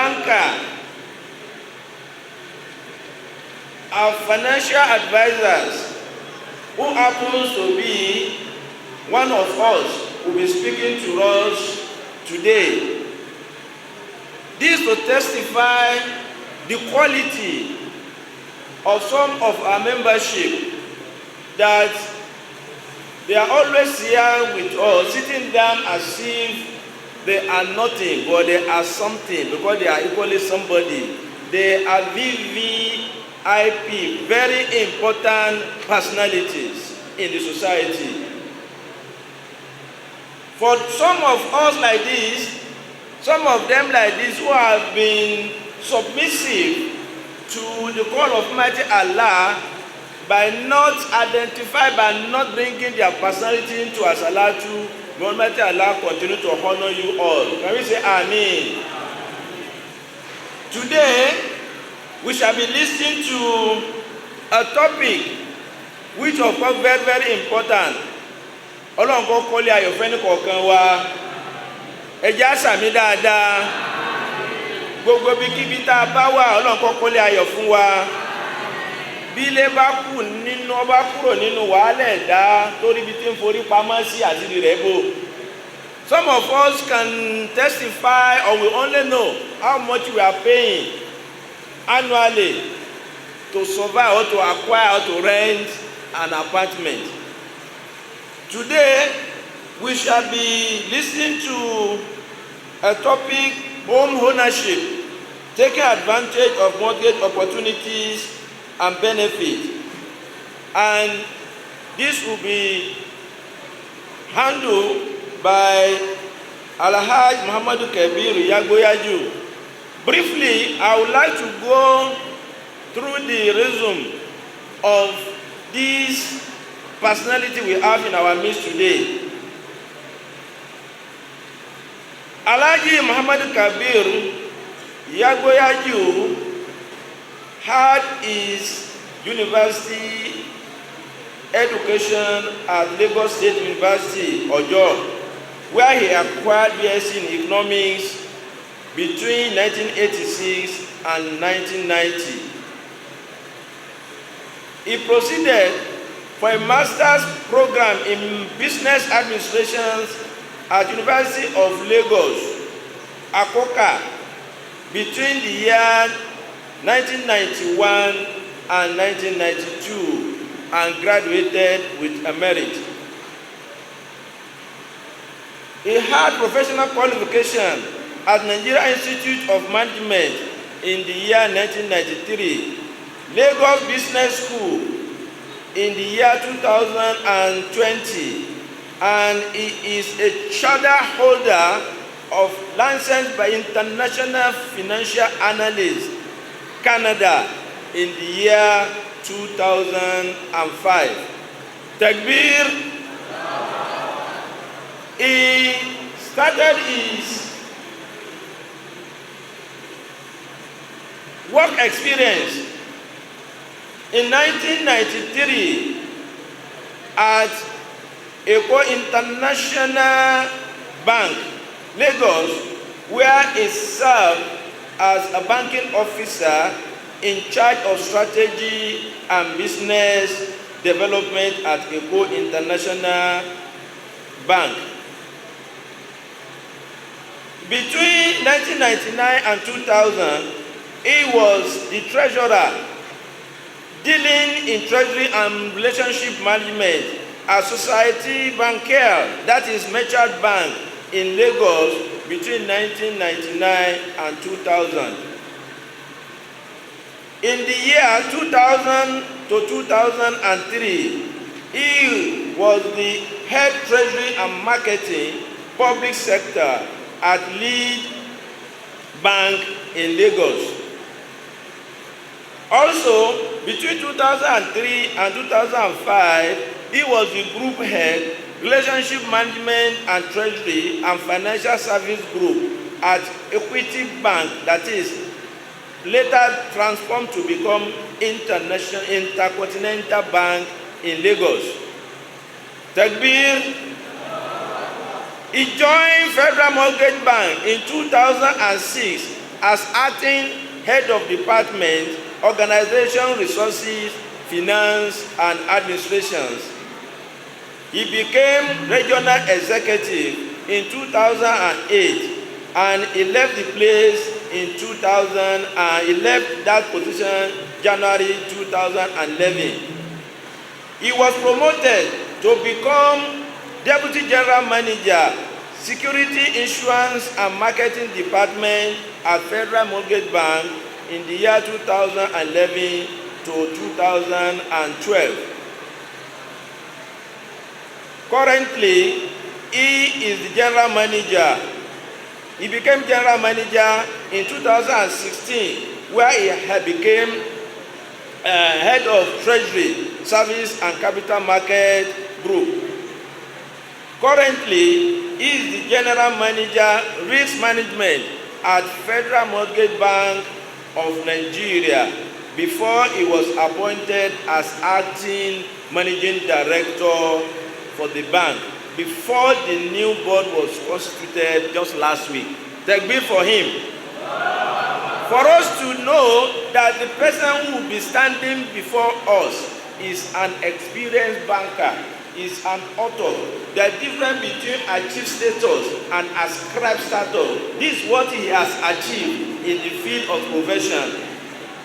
banker, our financial advisors, who happens to be one of us, will be speaking to us today. This to testify the quality of some of our membership, that they are always here with us, sitting down as if they are nothing, but they are something, because they are equally somebody. They are VVIP, very important personalities in the society. For some of us like this, some of them like this, who have been submissive to the call of Almighty Allah by not bringing their personality into ASALATU, may Almighty Allah continue to honor you all. Can we say Amen? Today, we shall be listening to a topic which of course very, very important. Ọlọ́run kó kọ́lé ayọ̀ fẹ́ni kọ̀ọ̀kan wa. Ẹ jẹ́ á sàmì dáadáa. Gbogbo ibikíbi tá a bá wà, Ọlọ́run kó kọ́lé ayọ̀ fún wa. Bí ilé bá kúrò nínú wàhálà ẹ̀dá torí ibi tí ń forí pamọ́ sí àṣírí rẹ̀ bò. Some of us can testify, or we only know how much we are paying annually to survive or to acquire or to rent an apartment. Today, we shall be listening to a topic, home ownership, taking advantage of mortgage opportunities and benefits. And this will be handled by Alhaji Muhammadu Kabir Yagboyaju. Briefly, I would like to go through the resume of this personality we have in our midst today. Alhaji Muhammadu Kabir Yagboyaju had his university education at Lagos State University, Ojo, where he acquired BSc in Economics between 1986 and 1990. He proceeded for a master's program in business administration at University of Lagos, Akoka, between the year 1991 and 1992, and graduated with a merit. He had professional qualification at Nigeria Institute of Management in the year 1993, Lagos Business School in the year 2020, and he is a charter holder of license by International Financial Analyst, Canada, in the year 2005. Kabir, he started his work experience in 1993 at Eko International Bank, Lagos, where he served as a banking officer in charge of strategy and business development at Eko International Bank. Between 1999 and 2000, he was the treasurer, dealing in treasury and relationship management at Society Bancaire, that is Merchant Bank, in Lagos between 1999 and 2000. In the year 2000 to 2003, he was the head treasury and marketing public sector at Lead Bank in Lagos. Also, between 2003 and 2005, he was the group head, relationship management and treasury and financial service group at Equity Bank, that is later transformed to become Intercontinental Bank in Lagos. Kabir, he joined Federal Mortgage Bank in 2006 as acting head of department, organization, resources, finance, and administrations. He became regional executive in 2008, and he left the place in 2000, and he left that position January 2011. He was promoted to become Deputy General Manager, Security, Insurance and Marketing Department at Federal Mortgage Bank in the year 2011 to 2012. Currently, he is the General Manager. He became General Manager in 2016, where he became Head of Treasury, Service and Capital Market Group. Currently, he is the General Manager, Risk Management at Federal Mortgage Bank of Nigeria before he was appointed as Acting Managing Director for the bank, before the new board was constituted just last week. Kabir for him. For us to know that the person who will be standing before us is an experienced banker, is an author. The difference between achieved status and ascribed status, this is what he has achieved in the field of profession.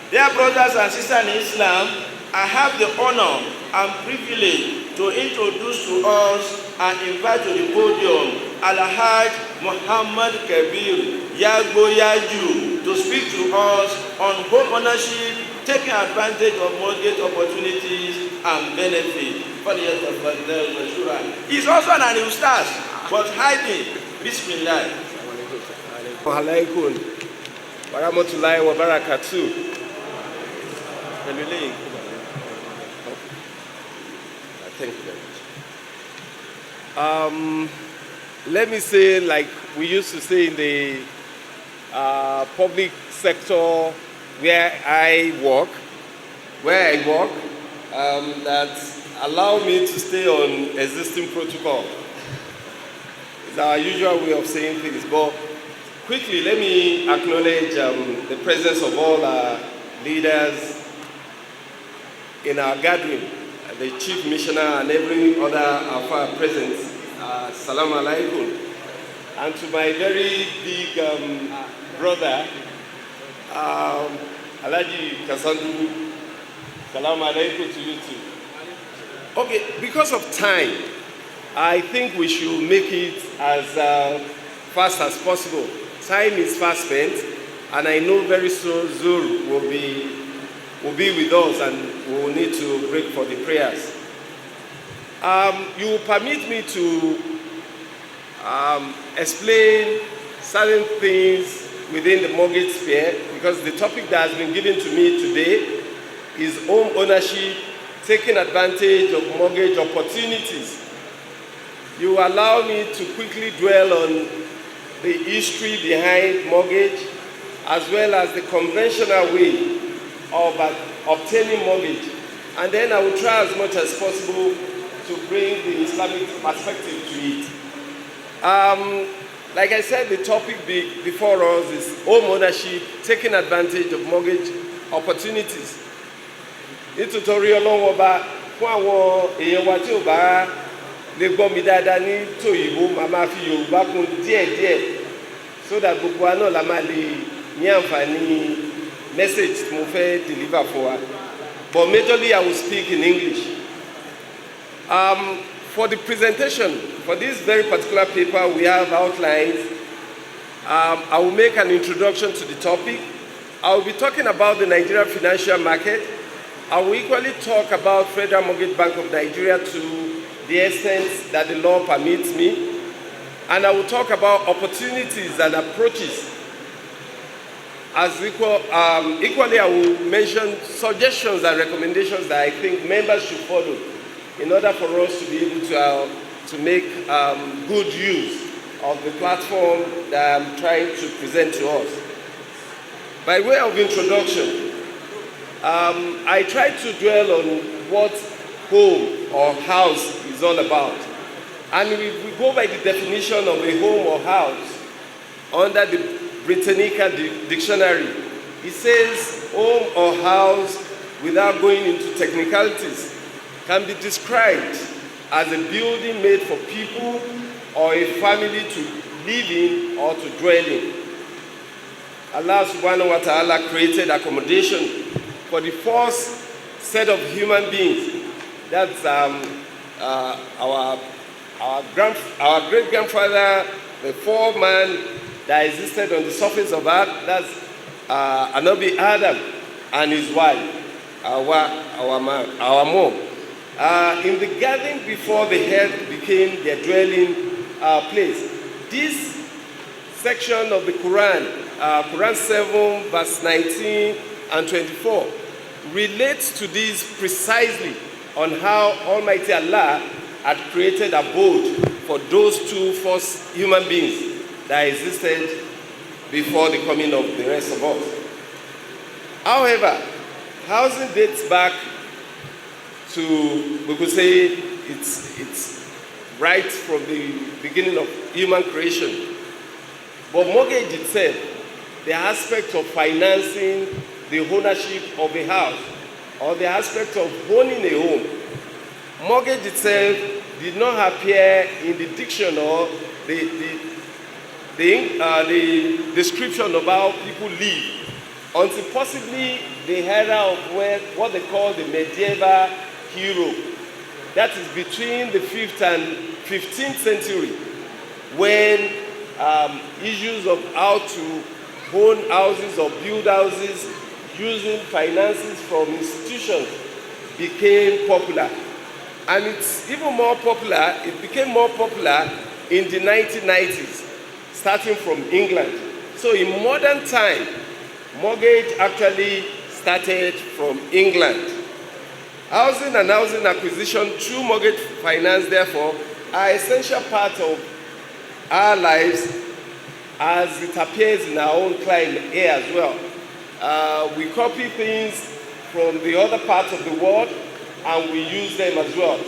Dear brothers and sisters in Islam, I have the honor and privilege to introduce to us and invite to the podium Al-Hajj Muhammad Kabir Yagboyaju to speak to us on home ownership, taking advantage of mortgage opportunities and benefits. He's also an ustaz, but hiding. Bismillah. Alaikum warahmatullahi wabarakatuh. Thank you very much. Let me say, like we used to say in the public sector where I work, that allow me to stay on existing protocol. It's our usual way of saying things. But quickly, let me acknowledge the presence of all our leaders in our gathering, the Chief Missioner and every other Alpha present. Assalamu alaikum. And to my very big brother, Alaji Kasandu, Assalamu alaikum to you too. Okay, because of time, I think we should make it as fast as possible. Time is fast spent, and I know very soon Zul will be with us, and we will need to break for the prayers. You will permit me to explain certain things within the mortgage sphere, because the topic that has been given to me today is home ownership, taking advantage of mortgage opportunities. You allow me to quickly dwell on the history behind mortgage, as well as the conventional way of obtaining mortgage. And then I will try as much as possible to bring the Islamic perspective to it. Like I said, the topic before us is home ownership, taking advantage of mortgage opportunities. Nítorí Ọlọ́run ọba fún àwọn èèyàn wa tí ò bá lè gbọ́ mi dáadáa ní tòyìnbó, màá máa fi Yorùbá kún díẹ̀díẹ̀ so that gbogbo wa náà la máa lè ní àǹfààní message tí mo fẹ́ deliver fún wa. But majorly I will speak in English. For the presentation, for this very particular paper, we have outlines. I will make an introduction to the topic. I will be talking about the Nigerian financial market. I will equally talk about Federal Mortgage Bank of Nigeria to the extent that the law permits me. And I will talk about opportunities and approaches. Equally, I will mention suggestions and recommendations that I think members should follow in order for us to be able to make good use of the platform that I'm trying to present to us. By way of introduction, I try to dwell on what home or house is all about. And if we go by the definition of a home or house under the Britannica Dictionary. It says home or house, without going into technicalities, can be described as a building made for people or a family to live in or to dwell in. Allah subhanahu wa ta'ala created accommodation for the first set of human beings. That's our great-grandfather, the fourth man that existed on the surface of earth. That's Anabi Adam and his wife, our mom. In the garden before the earth became their dwelling place. This section of the Quran, Quran 7, verse 19 and 24, relates to this precisely on how Almighty Allah had created abode for those two first human beings that existed before the coming of the rest of us. However, housing dates back to, we could say, it's right from the beginning of human creation. But mortgage itself, the aspect of financing the ownership of a house, or the aspect of owning a home, mortgage itself did not appear in the dictionary or the description of how people live until possibly the era of what they call the medieval Europe. That is between the 5th and 15th century, when issues of how to own houses or build houses using finances from institutions became popular. And it's even more popular, it became more popular in the 1990s, starting from England. So in modern time, mortgage actually started from England. Housing and housing acquisition through mortgage finance, therefore, are an essential part of our lives as it appears in our own climate here as well. We copy things from the other parts of the world and we use them as well.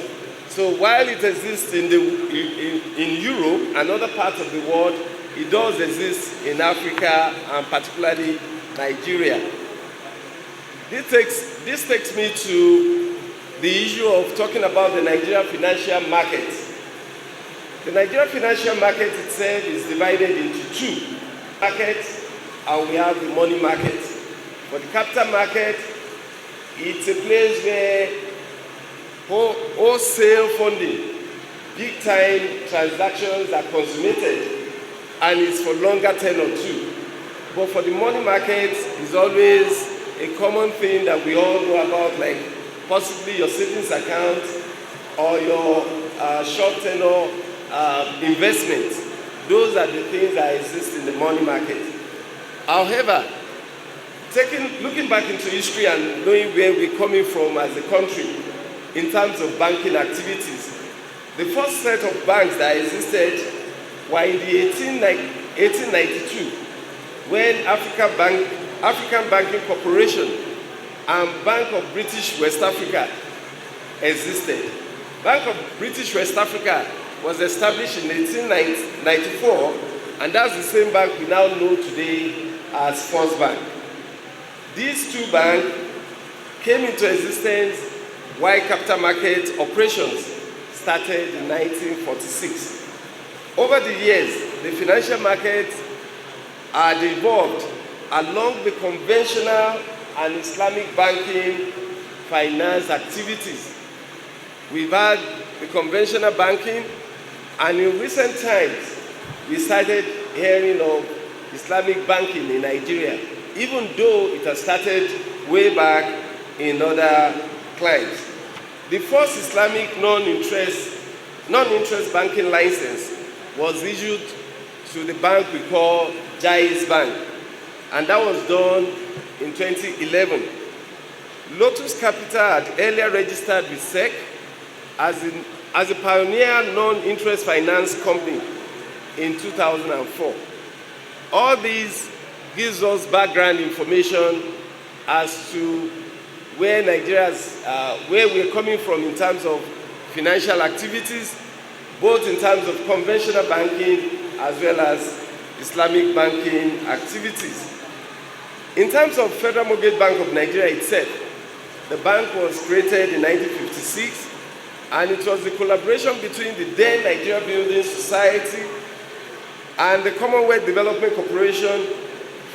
So while it exists in Europe and other parts of the world, it does exist in Africa and particularly Nigeria. This takes me to the issue of talking about the Nigerian financial market. The Nigerian financial market itself is divided into two markets, and we have the money market. For the capital market, it's a place where wholesale funding, big time transactions are consummated, and it's for longer tenure too. But for the money market, it's always a common thing that we all know about, like possibly your savings account or your short tenure investments. Those are the things that exist in the money market. However, looking back into history and knowing where we're coming from as a country in terms of banking activities, the first set of banks that existed were in the 1892, when African Banking Corporation and Bank of British West Africa existed. Bank of British West Africa was established in 1894, and that's the same bank we now know today as First Bank. These two banks came into existence while capital market operations started in 1946. Over the years, the financial markets had evolved along the conventional and Islamic banking finance activities. We've had the conventional banking, and in recent times, we started hearing of Islamic banking in Nigeria, even though it has started way back in other climes. The first Islamic non-interest banking license was issued to the bank we call Jaiz Bank, and that was done in 2011. Lotus Capital had earlier registered with SEC as a pioneer non-interest finance company in 2004. All this gives us background information as to where where we're coming from in terms of financial activities, both in terms of conventional banking as well as Islamic banking activities. In terms of Federal Mortgage Bank of Nigeria itself, the bank was created in 1956, and it was the collaboration between the then Nigeria Building Society and the Commonwealth Development Corporation,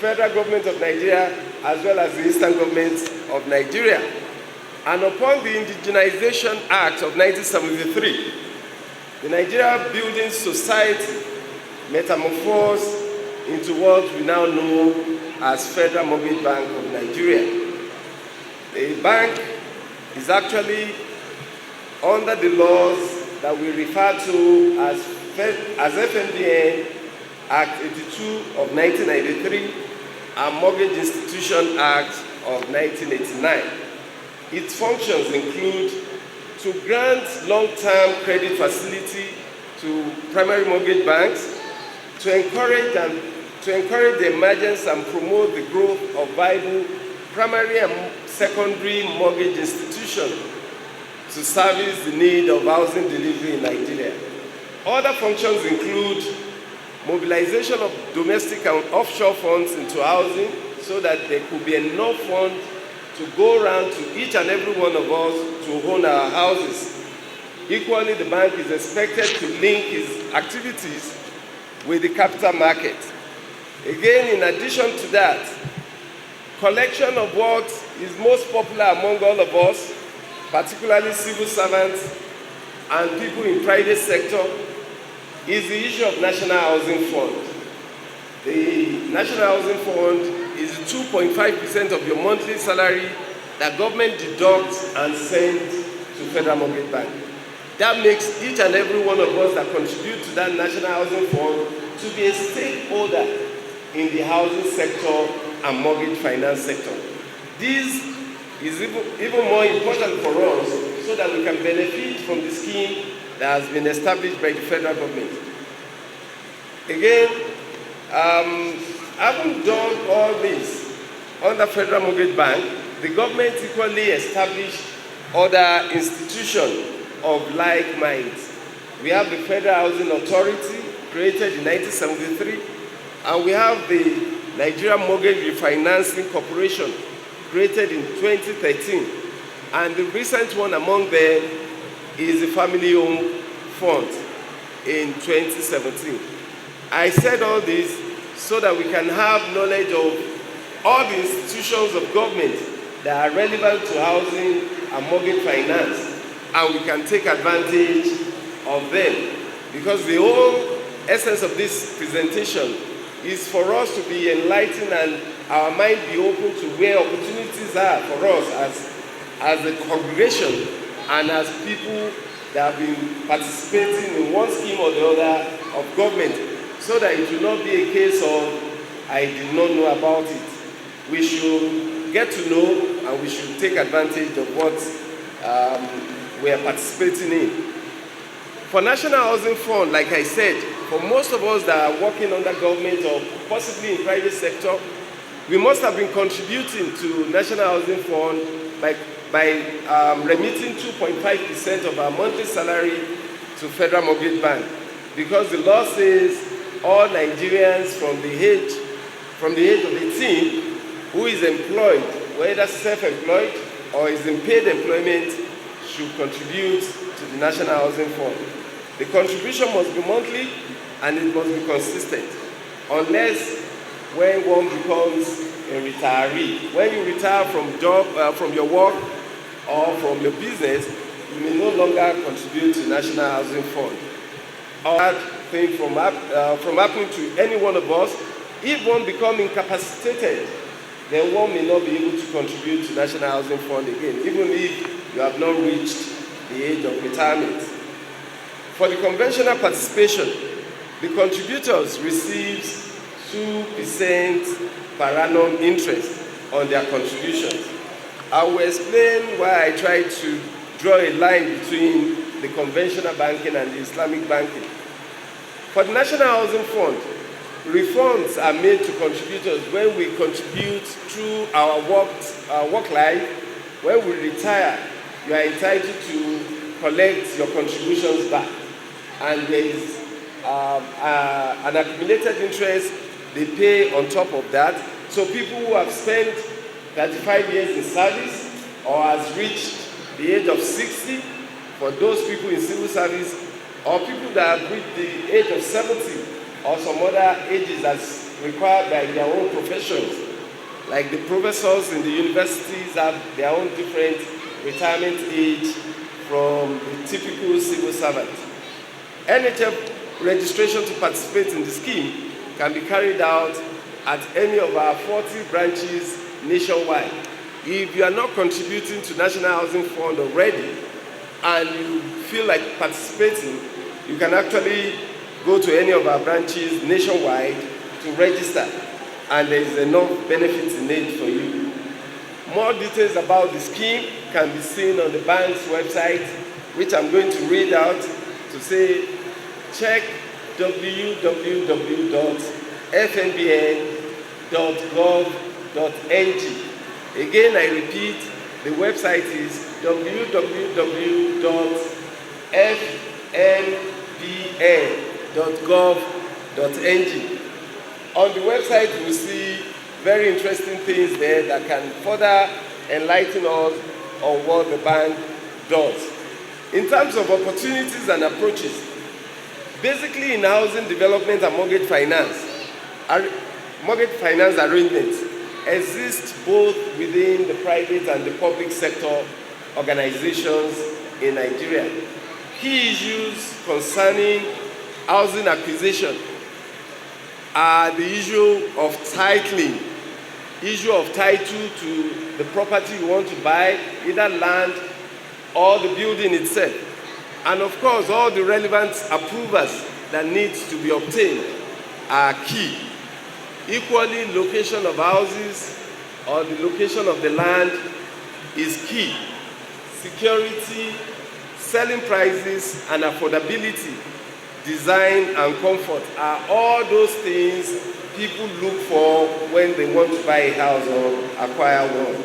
Federal Government of Nigeria, as well as the Eastern Government of Nigeria. And upon the Indigenization Act of 1973, the Nigeria Building Society metamorphosed into what we now know as Federal Mortgage Bank of Nigeria. The bank is actually under the laws that we refer to as FMBN Act 82 of 1993 and Mortgage Institution Act of 1989. Its functions include to grant long-term credit facility to primary mortgage banks, to encourage the emergence and promote the growth of viable primary and secondary mortgage institutions to service the need of housing delivery in Nigeria. Other functions include mobilization of domestic and offshore funds into housing so that there could be enough funds to go around to each and every one of us to own our houses. Equally, the bank is expected to link its activities with the capital market. Again, in addition to that, collection of what is most popular among all of us, particularly civil servants and people in private sector, is the issue of National Housing Fund. The National Housing Fund is 2.5% of your monthly salary that government deducts and sends to Federal Mortgage Bank. That makes each and every one of us that contribute to that National Housing Fund to be a stakeholder in the housing sector and mortgage finance sector. This is even more important for us so that we can benefit from the scheme that has been established by the federal government. Again, having done all this under Federal Mortgage Bank, the government equally established other institutions of like minds. We have the Federal Housing Authority, created in 1973, and we have the Nigeria Mortgage Refinancing Corporation, created in 2013. And the recent one among them is the Family Home Fund in 2017. I said all this so that we can have knowledge of all the institutions of government that are relevant to housing and mortgage finance, and we can take advantage of them. Because the whole essence of this presentation is for us to be enlightened and our mind be open to where opportunities are for us as a congregation and as people that have been participating in one scheme or the other of government, so that it will not be a case of, I did not know about it. We should get to know and we should take advantage of what we are participating in. For National Housing Fund, like I said, for most of us that are working under government or possibly in private sector, we must have been contributing to National Housing Fund by remitting 2.5% of our monthly salary to Federal Mortgage Bank, because the law says all Nigerians from the age of 18 who is employed, whether self-employed or is in paid employment, should contribute to the National Housing Fund. The contribution must be monthly and it must be consistent, unless when one becomes a retiree. When you retire from your work or from your business, you may no longer contribute to National Housing Fund. That thing from happening to any one of us, if one becomes incapacitated, then one may not be able to contribute to National Housing Fund again, even if you have not reached the age of retirement. For the conventional participation, the contributors receive 2% per annum interest on their contributions. I will explain why I try to draw a line between the conventional banking and the Islamic banking. For the National Housing Fund, refunds are made to contributors when we contribute through our work life. When we retire, you are entitled to collect your contributions back. And there is an accumulated interest they pay on top of that. So people who have spent 35 years in service or has reached the age of 60, for those people in civil service, or people that have reached the age of 70 or some other ages as required by their own professions. Like the professors in the universities have their own different retirement age from the typical civil servant. NHF registration to participate in the scheme can be carried out at any of our 40 branches nationwide. If you are not contributing to National Housing Fund already and you feel like participating, you can actually go to any of our branches nationwide to register, and there is enough benefits in it for you. More details about the scheme can be seen on the bank's website, which I'm going to read out to say, check www.fnbn.gov.ng. Again, I repeat, the website is www.fnbn.gov.ng. On the website, you will see very interesting things there that can further enlighten us on what the bank does. In terms of opportunities and approaches, basically in housing development and mortgage finance arrangements exist both within the private and the public sector organizations in Nigeria. Key issues concerning housing acquisition are the issue of titling, issue of title to the property you want to buy, either land or the building itself. And of course, all the relevant approvals that need to be obtained are key. Equally, location of houses or the location of the land is key. Security, selling prices, and affordability, design and comfort are all those things people look for when they want to buy a house or acquire one.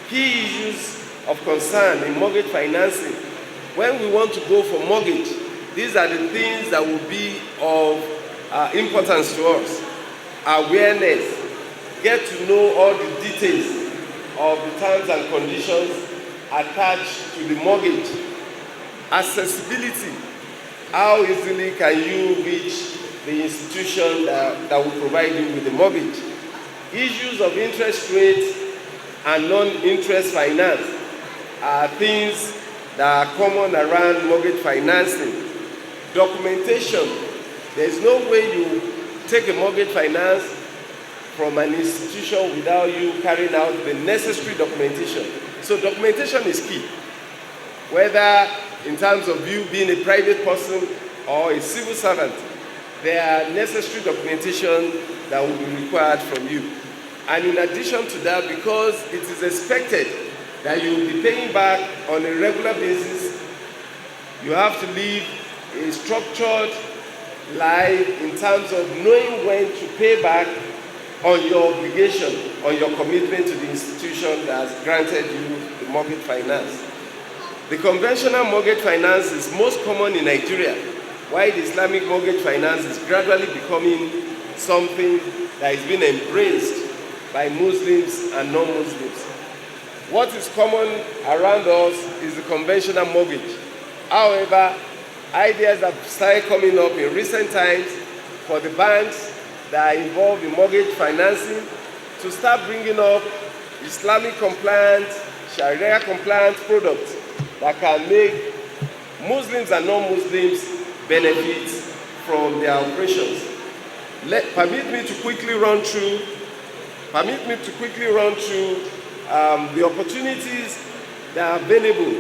Key issues of concern in mortgage financing. When we want to go for mortgage, these are the things that will be of importance to us. Awareness, get to know all the details of the terms and conditions attached to the mortgage. Accessibility, how easily can you reach the institution that will provide you with the mortgage? Issues of interest rates and non-interest finance are things that are common around mortgage financing. Documentation, there's no way you take a mortgage finance from an institution without you carrying out the necessary documentation. So documentation is key. Whether in terms of you being a private person or a civil servant, there are necessary documentation that will be required from you. And in addition to that, because it is expected that you will be paying back on a regular basis, you have to live a structured life in terms of knowing when to pay back on your obligation, on your commitment to the institution that has granted you the mortgage finance. The conventional mortgage finance is most common in Nigeria, while the Islamic mortgage finance is gradually becoming something that is being embraced by Muslims and non-Muslims. What is common around us is the conventional mortgage. However, ideas have started coming up in recent times for the banks that are involved in mortgage financing to start bringing up Islamic compliant, Sharia compliant products that can make Muslims and non-Muslims benefit from their operations. Permit me to quickly run through the opportunities that are available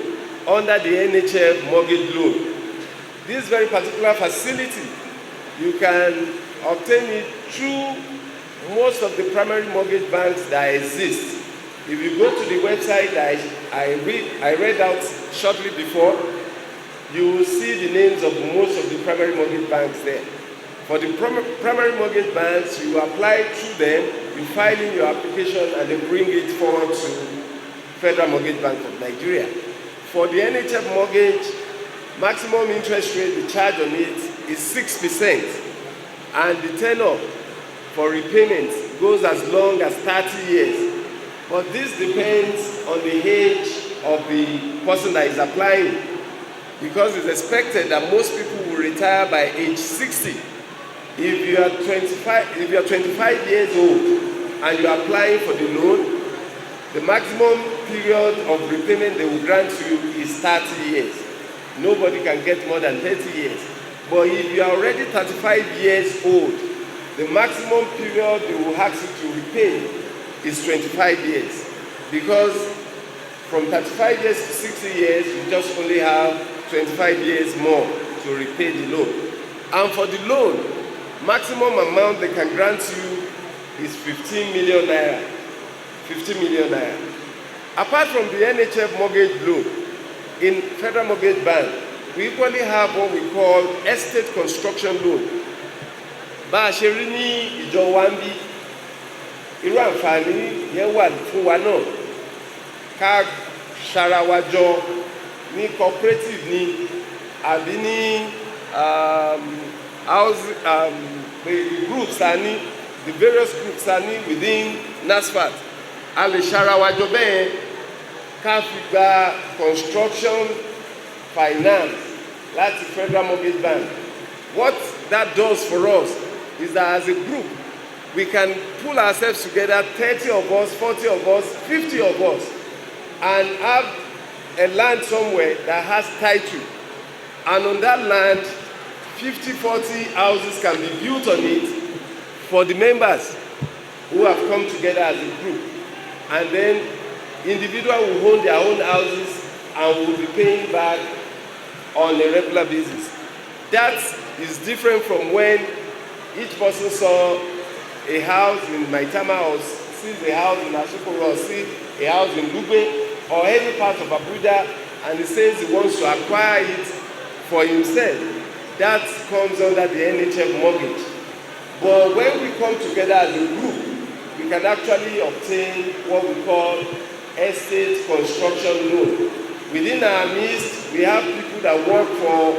under the NHF mortgage loan. This very particular facility, you can obtain it through most of the primary mortgage banks that exist. If you go to the website that I read out shortly before, you will see the names of most of the primary mortgage banks there. For the primary mortgage banks, you apply through them, you file in your application, and they bring it forward to Federal Mortgage Bank of Nigeria. For the NHF mortgage, maximum interest rate we charge on it is 6%, and the tenor for repayment goes as long as 30 years. But this depends on the age of the person that is applying, because it's expected that most people will retire by age 60. If you are 25 years old and you are applying for the loan, the maximum period of repayment they will grant you is 30 years. Nobody can get more than 30 years. But if you are already 35 years old, the maximum period they will ask you to repay is 25 years. Because from 35 years to 60 years, you just only have 25 years more to repay the loan. And for the loan, maximum amount they can grant you is 15 million naira. 50 million naira. Apart from the NHF mortgage loan, in Federal Mortgage Bank, we equally have what we call estate construction loan. Bá a ṣe rí ní ìjọ wa ń bí, irú àǹfààní yẹn wà fún wa náà. Ká ṣara wa jọ ní cooperative ni àbí ní the groups ta ní, the various groups ta ní within NASFAT. A lè ṣara wa jọ bẹ́ẹ̀ ká fi gba construction finance láti Federal Mortgage Bank. What that does for us is that as a group, we can pull ourselves together, 30 of us, 40 of us, 50 of us, and have a land somewhere that has title. And on that land, 50, 40 houses can be built on it for the members who have come together as a group. And then individuals will own their own houses and will be paying back on a regular basis. That is different from when each person saw a house in Maitama or sees a house in Ashokoro or sees a house in Lugbe or any part of Abuja, and he says he wants to acquire it for himself. That comes under the NHF mortgage. But when we come together as a group, we can actually obtain what we call estate construction loan. Within our midst, we have people that work for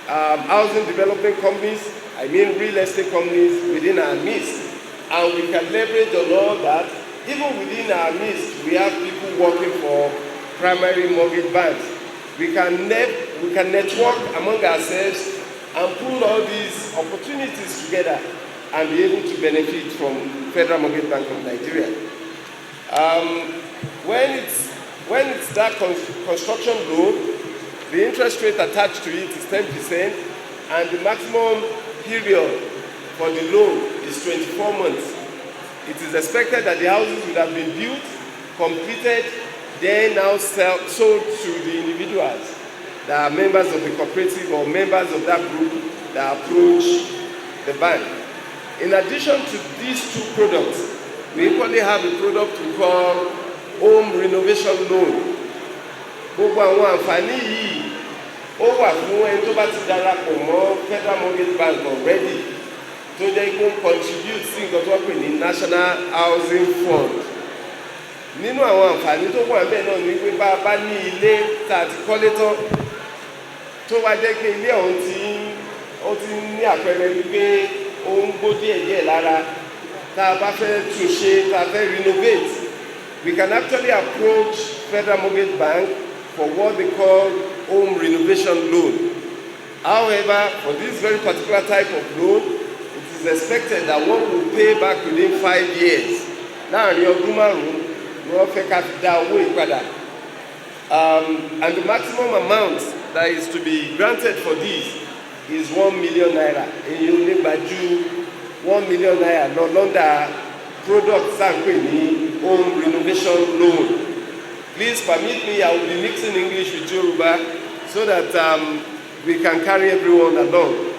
housing development companies, I mean real estate companies within our midst. And we can leverage on all that. Even within our midst, we have people working for primary mortgage banks. We can network among ourselves and pull all these opportunities together and be able to benefit from Federal Mortgage Bank of Nigeria. When it's that construction loan, the interest rate attached to it is 10%, and the maximum period for the loan is 24 months. It is expected that the houses would have been built, completed, then now sold to the individuals that are members of the cooperative or members of that group that approach the bank. In addition to these two products, we equally have a product we call home renovation loan. Gbogbo àwọn àǹfààní yìí ó wà fún ẹni tó bá ti darapọ̀ mọ́ Federal Mortgage Bank already, tó jẹ́ kó contribute sí nǹkan tó wà pè ní National Housing Fund. Nínú àwọn àǹfààní tó wà níbẹ̀ náà ni pé bá a bá ní ilé tá a ti kọ́lé tán, tó wá jẹ́ pé ilé ọ̀hún ti ní àpẹẹrẹ wípé ó ń gbó díẹ̀díẹ̀ lára, tá a bá fẹ́ tún ṣe, tá a fẹ́ renovate, we can actually approach Federal Mortgage Bank for what they call home renovation loan. However, for this very particular type of loan, it is expected that one will pay back within 5 years. Láàrin ọdún márùn-ún ni wọ́n fẹ́ ká fi dá owó ìpadà. And the maximum amount that is to be granted for this is 1 million naira. Èyí ò lè gbà ju 1 million naira lọ lọ́ndà product sáńpé ní home renovation loan. Please permit me, I will be mixing English with Yoruba so that we can carry everyone along.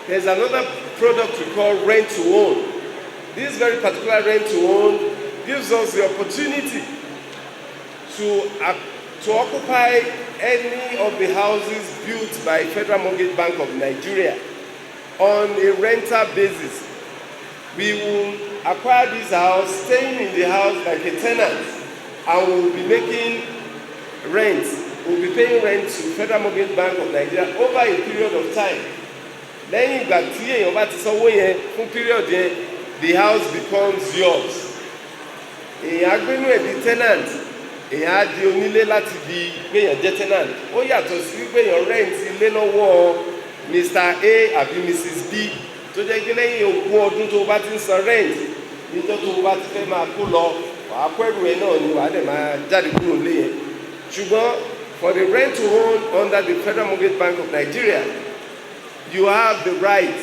There's another product we call rent to own. This very particular rent to own gives us the opportunity to occupy any of the houses built by Federal Mortgage Bank of Nigeria on a rental basis. We will acquire this house, staying in the house like a tenant, and we will be making rent. We will be paying rent to Federal Mortgage Bank of Nigeria over a period of time. lẹ́yìn ìgbà tí èèyàn bá ti sanwó yẹn fún period yẹn, the house becomes yours. Èèyàn á gbénú ẹ̀ di tenant, èèyàn á di onílé láti di pé èèyàn jẹ́ tenant. Ó yàtọ̀ sí pé èèyàn rent ilé lọ́wọ́ Mr. A àbí Mrs. B tó jẹ́ pé lẹ́yìn ogún ọdún tó bá ti ń san rent, níjọ́ tó bá ti fẹ́ máa kó lọ, wàá kó ẹrù ẹ̀ náà ni wàá dẹ̀ máa jáde kúrò lé yẹn. Ṣùgbọ́n for the rent to own under the Federal Mortgage Bank of Nigeria, you have the right,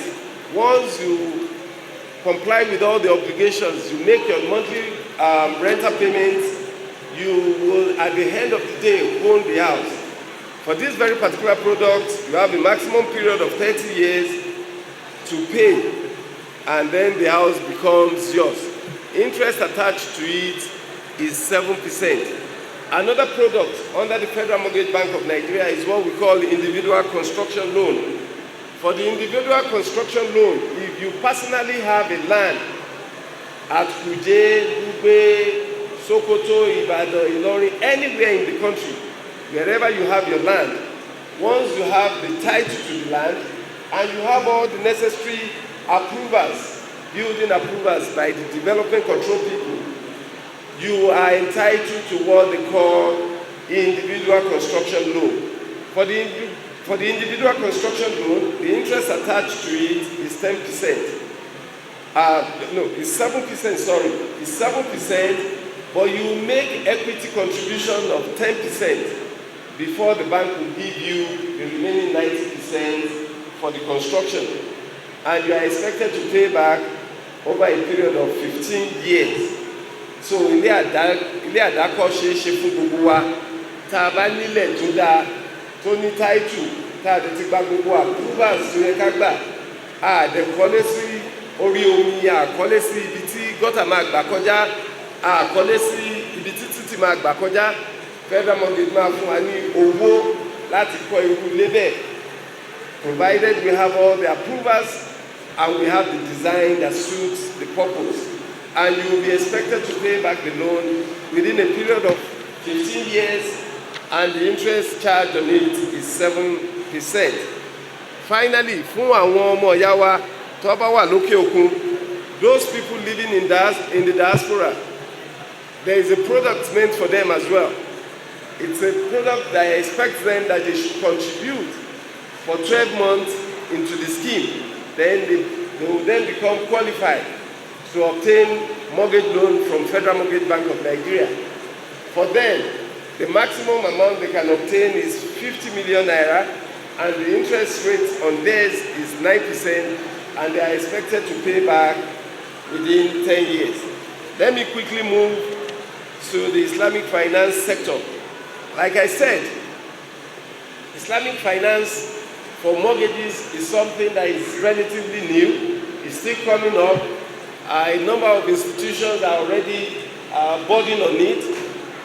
once you comply with all the obligations, you make your monthly rental payments, you will at the end of the day own the house. For this very particular product, you have a maximum period of 30 years to pay, and then the house becomes yours. Interest attached to it is 7%. Another product under the Federal Mortgage Bank of Nigeria is what we call the individual construction loan. For the individual construction loan, if you personally have a land at Kuje, Dugbe, Sokoto, Ibadan, Ilorin, anywhere in the country, wherever you have your land, once you have the title to the land and you have all the necessary approvals, building approvals by the development control people, you are entitled to what they call individual construction loan. For the individual construction loan, the interest attached to it is 10%. It's 7%, sorry. It's 7%, but you make equity contribution of 10% before the bank will give you the remaining 90% for the construction. And you are expected to pay back over a period of 15 years. So ilé àdákọ́ ṣe é ṣe fún gbogbo wa. Tá a bá nílẹ̀ tó dáa, tó ní táìtù, tá a ti gba gbogbo approvals tó yẹ ká gbà, a dẹ̀ kọ́lé sí orí omi, a kọ́lé sí ibi tí gọ́tà máa gbà kọjá, a kọ́lé sí ibi tí títì máa gbà kọjá. Federal Mortgage máa fún wa ní owó láti kọ́ irú ilé bẹ́ẹ̀, provided we have all the approvals and we have the design that suits the purpose. And you will be expected to pay back the loan within a period of 15 years, and the interest charged on it is 7%. Finally, fún àwọn ọmọ ìyá wa tó bá wà lókè òkun, those people living in the diaspora, there is a product meant for them as well. It's a product that expects them that they should contribute for 12 months into the scheme. Then they will then become qualified to obtain mortgage loan from Federal Mortgage Bank of Nigeria. For them, the maximum amount they can obtain is 50 million naira, and the interest rate on theirs is 9%, and they are expected to pay back within 10 years. Let me quickly move to the Islamic finance sector. Like I said, Islamic finance for mortgages is something that is relatively new. It's still coming up. A number of institutions are already boarding on it,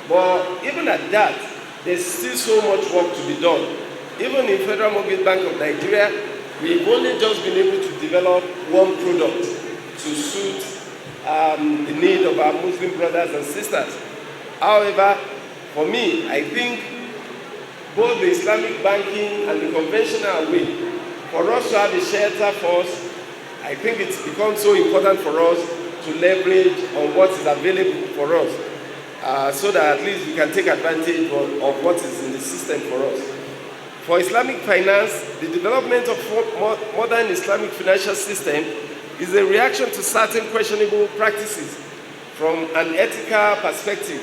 but even at that, there's still so much work to be done. Even in Federal Mortgage Bank of Nigeria, we've only just been able to develop one product to suit the need of our Muslim brothers and sisters. However, for me, I think both the Islamic banking and the conventional way, for us to have a shelter force, I think it's become so important for us to leverage on what is available for us, so that at least we can take advantage of what is in the system for us. For Islamic finance, the development of modern Islamic financial system is a reaction to certain questionable practices from an ethical perspective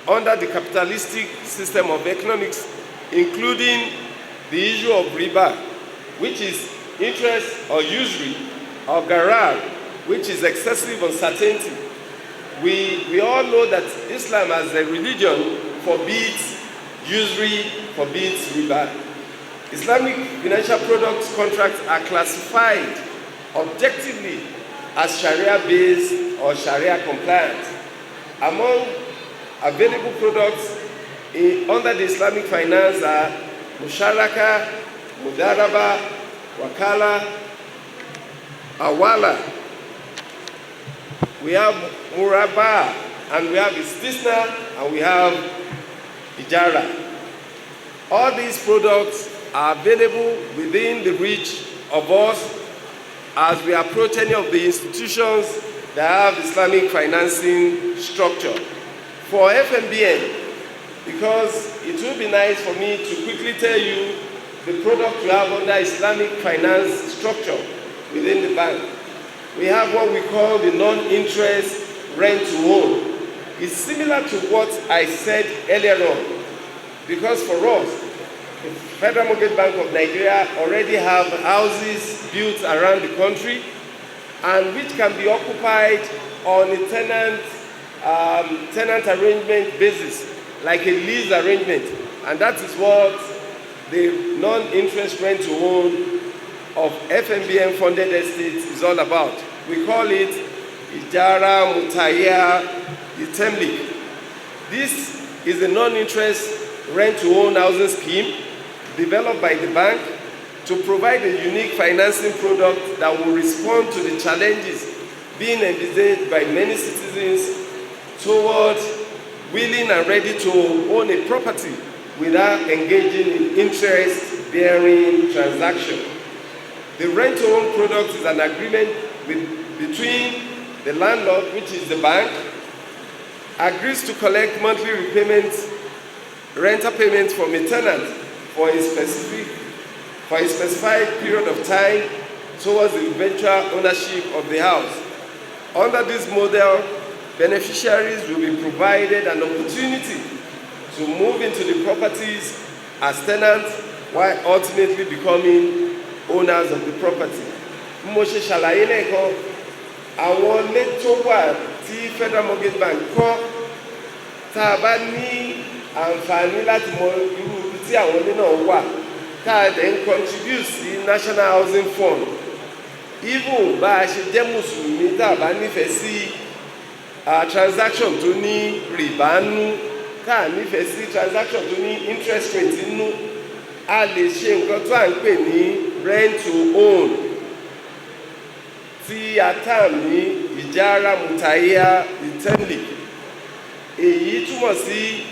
under the capitalistic system of economics, including the issue of riba, which is interest or usury, or gharar, which is excessive uncertainty. We all know that Islam as a religion forbids usury, forbids riba. Islamic financial products contracts are classified objectively as Sharia-based or Sharia-compliant. Among available products under the Islamic finance are Musharaka, Mudaraba, Wakala, Awala. We have Muraba, and we have Istisna, and we have Ijara. All these products are available within the reach of us as we approach any of the institutions that have Islamic financing structure. For FMBN, because it would be nice for me to quickly tell you the product we have under Islamic finance structure within the bank. We have what we call the non-interest rent-to-own. It's similar to what I said earlier on, because for us, the Federal Mortgage Bank of Nigeria already have houses built around the country and which can be occupied on a tenant arrangement basis, like a lease arrangement. And that is what the non-interest rent-to-own of FMBN funded estates is all about. We call it Ijara Mutaya Itemlik. This is a non-interest rent-to-own housing scheme developed by the bank to provide a unique financing product that will respond to the challenges being envisaged by many citizens towards willing and ready to own a property without engaging in interest-bearing transaction. The rent-to-own product is an agreement between the landlord, which is the bank, agrees to collect monthly rental payments from a tenant for a specified period of time towards the eventual ownership of the house. Under this model, beneficiaries will be provided an opportunity to move into the properties as tenants while ultimately becoming owners of the property. Mo ṣe ṣàlàyé lẹ́ẹ̀kan, àwọn ilé tó wà tí Federal Mortgage Bank kọ́ tá a bá ní àǹfààní láti mọ irú ibi tí àwọn ilé náà wà tá a dẹ̀ ń contribute sí National Housing Fund. Even bá a ṣe jẹ́ Mùsùlùmí tá a bá nífẹ̀ẹ́ sí transaction tó ní rìbá nú, tá a nífẹ̀ẹ́ sí transaction tó ní interest rate nú, a lè ṣe nǹkan tó à ń pè ní rent to own tí a tà ní Ijara Mutaya Itemlik. Èyí túmọ̀ sí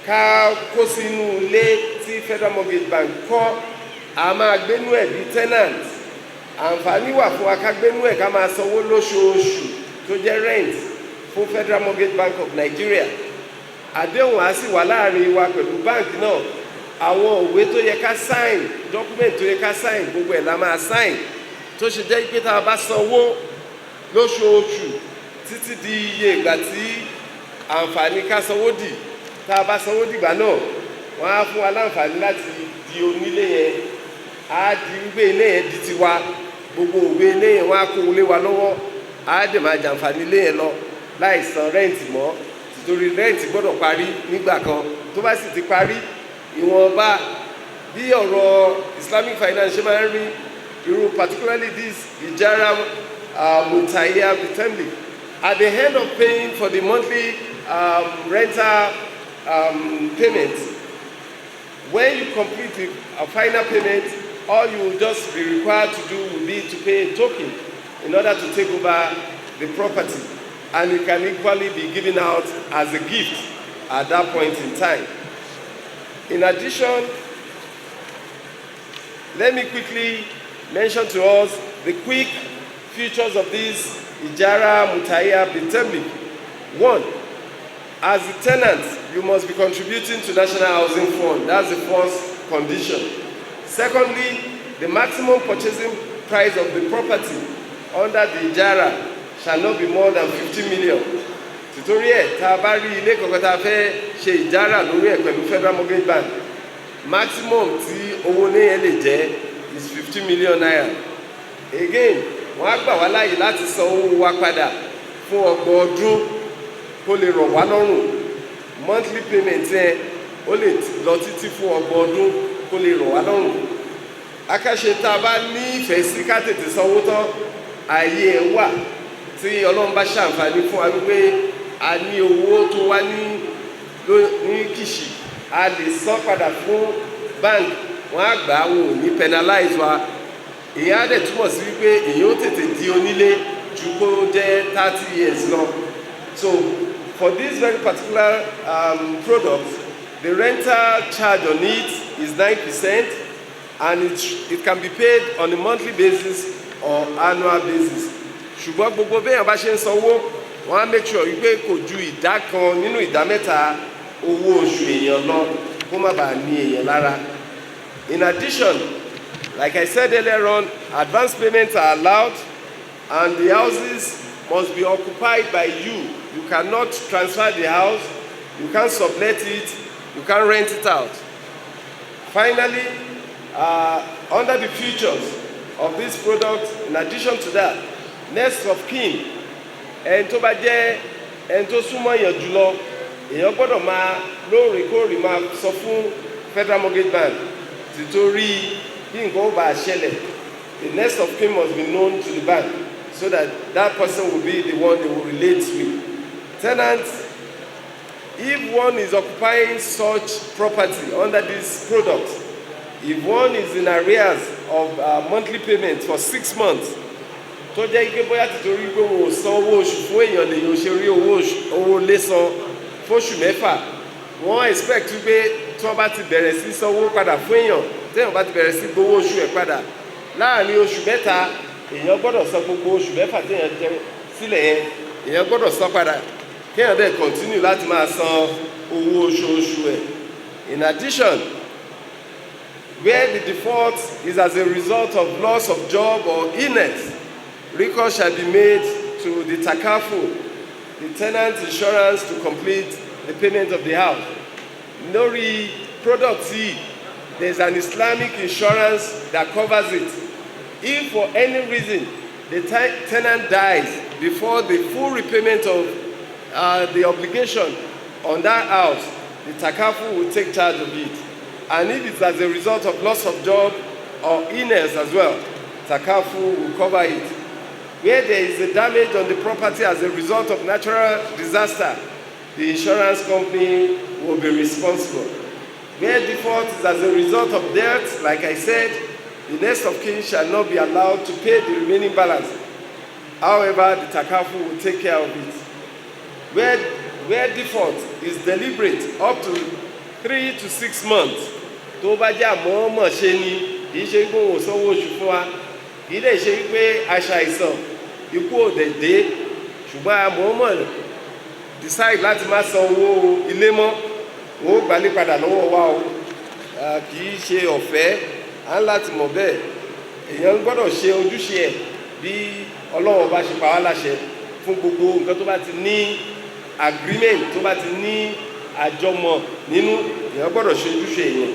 ká kó sínú ilé tí Federal Mortgage Bank kọ́, a máa gbénú ẹ̀ bí tenant. Àǹfààní wà fún wa ká gbénú ẹ̀ ká máa sanwó lóṣooṣù tó jẹ́ rent fún Federal Mortgage Bank of Nigeria. Àdéhùn á sì wà láàrin wa pẹ̀lú báǹkì náà. Àwọn òwe tó yẹ ká sign, document tó yẹ ká sign, gbogbo ẹ̀ la máa sign. Tó ṣe jẹ́ pé tá a bá sanwó lóṣooṣù títí di iye ìgbà tí àǹfààní ká sanwó dì, tá a bá sanwó dìgbà náà, wọ́n á fún wa láǹfààní láti di onílé yẹn. Á di wípé ilé yẹn di tiwa, gbogbo òwe ilé yẹn wọ́n á kó lé wa lọ́wọ́, á dẹ̀ máa jàǹfààní ilé yẹn lọ láì san rẹ́ǹtì mọ́, nítorí rẹ́ǹtì gbọ́dọ̀ parí nígbà kan. Tó bá sì ti parí, ìwọ̀nba bí ọ̀rọ̀ Islamic Finance ṣe máa ń rí irú particularly this Ijara Mutaya Itemlik. At the end of paying for the monthly rental payments, when you complete the final payment, all you will just be required to do will be to pay a token in order to take over the property, and it can equally be given out as a gift at that point in time. In addition, let me quickly mention to us the quick features of this Ijara Mutaya Itemlik. One, as a tenant, you must be contributing to National Housing Fund. That's the first condition. Secondly, the maximum purchasing price of the property under the Ijara shall not be more than 50 million. Títorí ẹ̀ tá a bá rí ilé kankan tá a fẹ́ ṣe ìjára lórí ẹ̀ pẹ̀lú Federal Mortgage Bank, maximum tí owó ní ẹ̀ lè jẹ́ is 50 million naira. Again, wọ́n á gbà wá láàyè láti san owó wa padà fún ọgbọ̀n ọdún kó lè rọ̀ wá lọ́rùn. Monthly payment ẹ̀ ó lè lọ títí fún ọgbọ̀n ọdún kó lè rọ̀ wá lọ́rùn. Akáṣe tá a bá ní ìfẹ́ sí ká tètè sanwó tán, ààyè ẹ̀ wà tí Ọlọ́run bá ṣàǹfààní fún wa wípé a ní owó tó wá ní kìṣì, a lè san padà fún bank, wọ́n á gbà wọn ò ní penalize wa. Èyí á dẹ̀ túmọ̀ sí wípé èyí ó tètè di onílé ju kó jẹ́ 30 years lọ. So for this very particular product, the rental charge on it is 9%, and it can be paid on a monthly basis or annual basis. Ṣùgbọ́n gbogbo béèyàn bá ṣe ń sanwó, wọ́n á make sure wípé kò ju ìdá kan nínú ìdá mẹ́ta owó oṣù èèyàn lọ kó má bàa ní èèyàn lára. In addition, like I said earlier on, advance payments are allowed and the houses must be occupied by you. You cannot transfer the house, you can't sublet it, you can't rent it out. Finally, under the features of this product, in addition to that, next of kin, ẹni tó bá jẹ́ ẹni tó súnmọ́ èèyàn jùlọ, èèyàn gbọ́dọ̀ máa lóòrèkóòrè máa sọ fún Federal Mortgage Bank títorí bí nǹkan ó bá ṣẹlẹ̀. The next of kin must be known to the bank so that that person will be the one they will relate with. Tenants, if one is occupying such property under this product, if one is in arrears of monthly payments for 6 months, tó jẹ́ ike bóyá títorí pé wọn ò san owó oṣù fún èèyàn lèyàn ṣe rí owó lé san fóṣù mẹ́fà, wọ́n expect pé tí wọ́n bá ti bẹ̀rẹ̀ sí sanwó padà fún èèyàn, téèyàn bá ti bẹ̀rẹ̀ sí gbowó oṣù ẹ̀ padà láàrin oṣù mẹ́ta, èèyàn gbọ́dọ̀ san gbogbo oṣù mẹ́fà téèyàn jẹ sílẹ̀ yẹn, èèyàn gbọ́dọ̀ san padà kéèyàn dẹ̀ continue láti máa san owó oṣooṣù ẹ̀. In addition, where the default is as a result of loss of job or illness, recourse shall be made to the takafu, the tenant insurance, to complete the payment of the house. Lórí product yìí, there's an Islamic insurance that covers it. If for any reason the tenant dies before the full repayment of the obligation on that house, the takafu will take charge of it. And if it's as a result of loss of job or illness as well, takafu will cover it. Where there is a damage on the property as a result of natural disaster, the insurance company will be responsible. Where default is as a result of debt, like I said, the next of kin shall not be allowed to pay the remaining balance. However, the takafu will take care of it. Where default is deliberate up to 3 to 6 months, tó bá jẹ́ àmọ́ọ́mọ̀ ṣe ni, kì í ṣe pé òun sanwó oṣù fún wa, kì í dẹ̀ ṣe pé aṣàìsàn ikú ò dẹ̀ dé, ṣùgbọ́n àmọ́ọ́mọ̀ decide láti má san owó ilé mọ́, wọ́n ó gbalé padà lọ́wọ́ wa o, kì í ṣe ọ̀fẹ́, à ń láti mọ̀ bẹ́ẹ̀. Èèyàn gbọ́dọ̀ ṣe ojúṣe ẹ̀ bí Ọlọ́run bá ṣe pa wá láṣẹ fún gbogbo nǹkan tó bá ti ní agreement, tó bá ti ní àjọmọ̀ nínú, èèyàn gbọ́dọ̀ ṣe ojúṣe yẹn.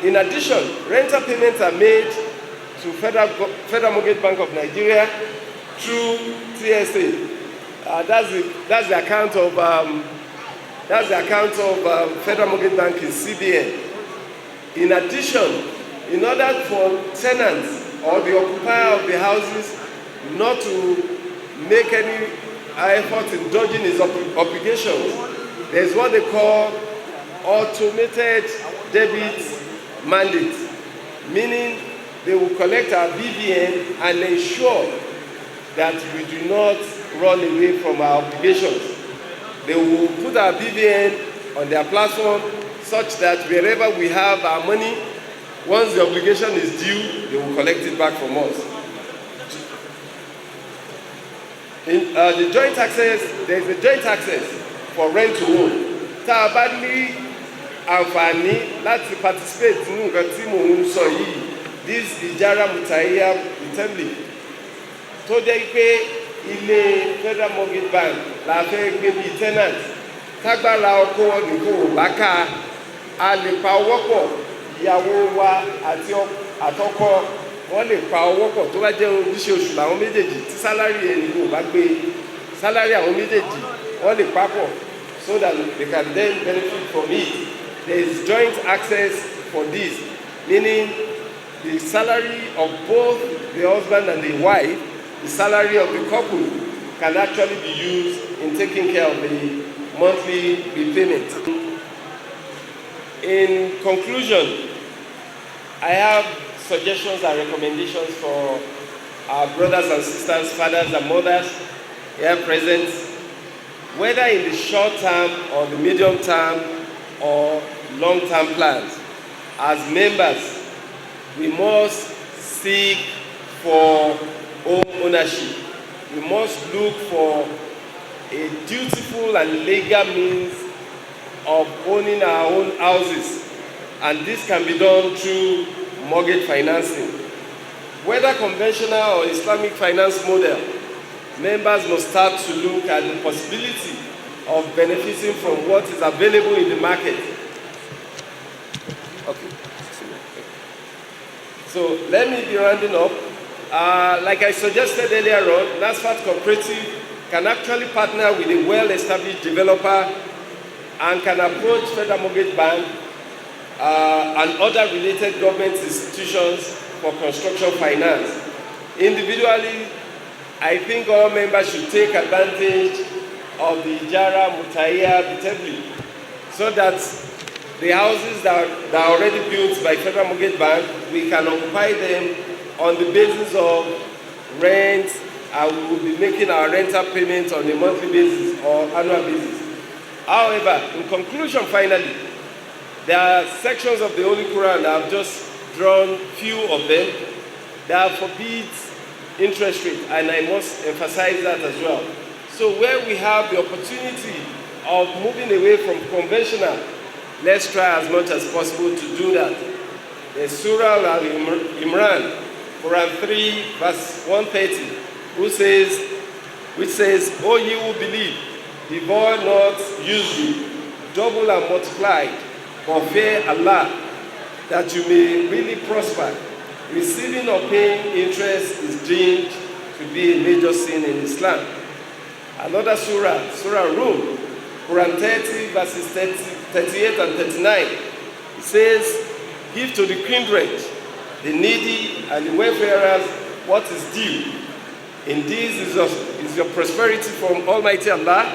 In addition, rental payments are made to Federal Mortgage Bank of Nigeria through TSA. That's the account of Federal Mortgage Bank in CBN. In addition, in order for tenants or the occupier of the houses not to make any effort in dodging his obligations, there's what they call automated debits mandate, meaning they will collect our BVN and ensure that we do not run away from our obligations. They will put our BVN on their platform such that wherever we have our money, once the obligation is due, they will collect it back from us. In the joint access, there is a joint access for rent to own. Tá a bá ní àǹfààní láti participate nínú nǹkan tí mò ń sọ yìí, this ìjára mùtàíyà ìtẹ́lẹ̀ tó jẹ́ pé ilé Federal Mortgage Bank la fẹ́ gbé bíi tenant, tágbára ọkọ nìkan ò bá ká, a lè pa owó pọ̀, ìyàwó wa àti àtọkọ wọ́n lè pa owó pọ̀ tó bá jẹ́ ojúṣe oṣù làwọn méjèèjì tí sálárì ẹni kò bá gbé sálárì àwọn méjèèjì wọ́n lè papọ̀ so that they can then benefit from it. There is joint access for this, meaning the salary of both the husband and the wife, the salary of the couple can actually be used in taking care of the monthly repayment. In conclusion, I have suggestions and recommendations for our brothers and sisters, fathers and mothers here present, whether in the short term or the medium term or long-term plans. As members we must seek for home ownership. We must look for a dutiful and legal means of owning our own houses, and this can be done through mortgage financing. Whether conventional or Islamic finance model, members must start to look at the possibility of benefiting from what is available in the market. Okay. So let me be rounding up. Like I suggested earlier on, NASFAT Cooperative can actually partner with a well-established developer and can approach Federal Mortgage Bank and other related government institutions for construction finance. Individually, I think all members should take advantage of the Ijara Mutaiya Bitabli so that the houses that are already built by Federal Mortgage Bank, we can occupy them on the basis of rent, and we will be making our rental payments on a monthly basis or annual basis. However, in conclusion, finally, there are sections of the Holy Quran that I've just drawn few of them that forbids interest rate, and I must emphasize that as well. So where we have the opportunity of moving away from conventional, let's try as much as possible to do that. The Surah Al-Imran, Quran 3, verse 130, which says, O ye who believe, devour not usury, double and multiply, but fear Allah, that you may really prosper. Receiving or paying interest is deemed to be a major sin in Islam. Another surah, Surah Rum, Quran 30, verses 38 and 39, it says, give to the kindred, the needy, and the wayfarers what is due. In this is your prosperity from Almighty Allah,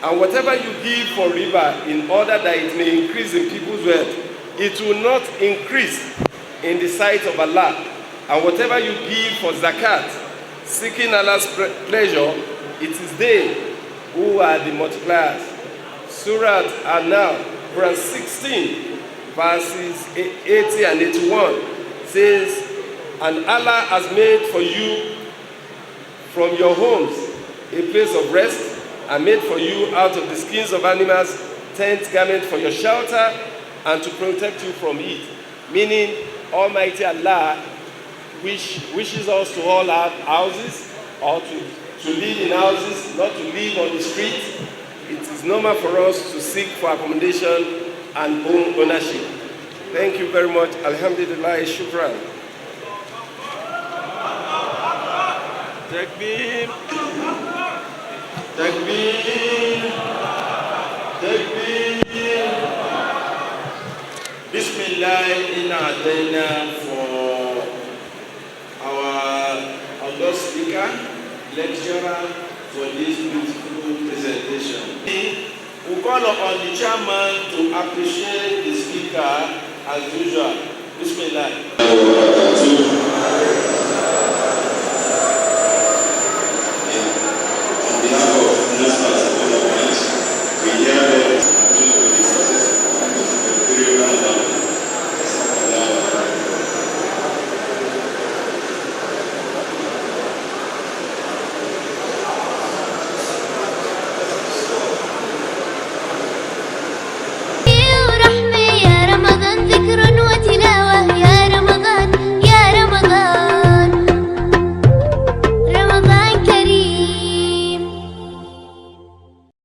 and whatever you give for riba in order that it may increase in people's wealth, it will not increase in the sight of Allah. And whatever you give for zakat, seeking Allah's pleasure, it is they who are the multipliers. Surah An-Nahl, Quran 16, verses 80 and 81 says, and Allah has made for you from your homes a place of rest, and made for you out of the skins of animals tent garment for your shelter and to protect you from heat. Meaning, Almighty Allah wishes us to all have houses, or to live in houses, not to live on the street. It is normal for us to seek for accommodation and home ownership. Thank you very much. Alhamdulillah, shukran. Takbir. Takbir. Takbir. Bismillah inna atayna for our august speaker, lecturer for this beautiful presentation. We call upon the chairman to appreciate the speaker as usual. Bismillah. On behalf of